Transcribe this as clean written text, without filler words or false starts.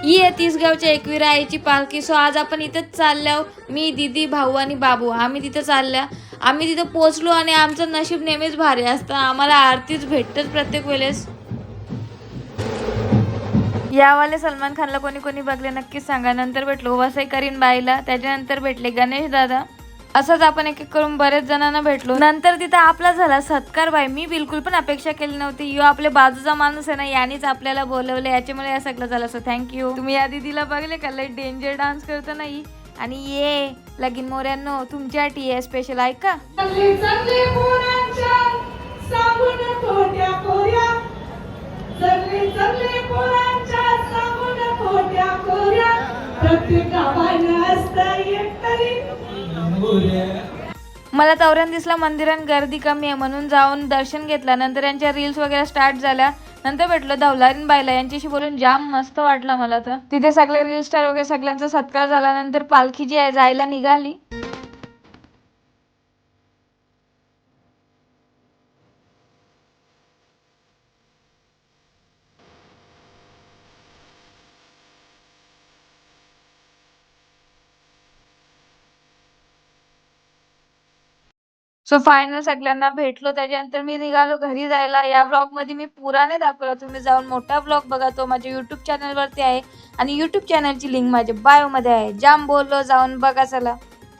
ही आहे तिसगावच्या एकविरा आईची पालखी. सो आज आपण इथंच चाललो, मी, दीदी, भाऊ आणि बाबू. आम्ही तिथं चालल्या. आम्ही तिथं पोहोचलो आणि आमचं नशीब नेहमीच भारी असतं. आम्हाला आरतीच भेटतच प्रत्येक वेळेस. यावाले सलमान खानला कोणी कोणी बघले नक्कीच सांगा. नंतर भेटलो वसई करीन बाईला, त्याच्यानंतर भेटले गणेश दादा. असंच आपण एक एक करून बरेच जणांना भेटलो. नंतर तिथं आपला झाला सत्कार. बाई मी बिलकुल पण अपेक्षा केली नव्हती. यो आपल्या बाजूचा माणूस आहे ना, यानेच आपल्याला बोलवलं, याच्यामुळे या सगळं झालं. So thank you. तुम्ही या दीदीला बघले का, लय डेंजर डान्स करतो नाही. आणि ये लगीन मोऱ्यांनो तुमच्यासाठी आहे स्पेशल, ऐका. मला तवऱ्यान दिसला मंदिरात गर्दी कमी आहे म्हणून जाऊन दर्शन घेतलं. नंतर यांच्या रील्स वगैरे स्टार्ट झाल्या. नंतर भेटलो धवलारीन बाईला, यांच्याशी बोलून जाम मस्त वाटलं मला. तर तिथे सगळे रील स्टार वगैरे सगळ्यांचा सत्कार झाला. नंतर पालखी जी आहे जायला निघाली. सो फायनल सगळ्यांना भेटलो. त्याच्यानंतर मी निघालो घरी जायला. या ब्लॉग मध्ये मी पुरा नाही दाखवला, तुम्ही जाऊन मोठा ब्लॉग बघा, तो माझ्या युट्यूब चॅनल वरती आहे. आणि युट्यूब चॅनलची लिंक माझ्या बायो मध्ये आहे. जाम बोललो, जाऊन बघा चला.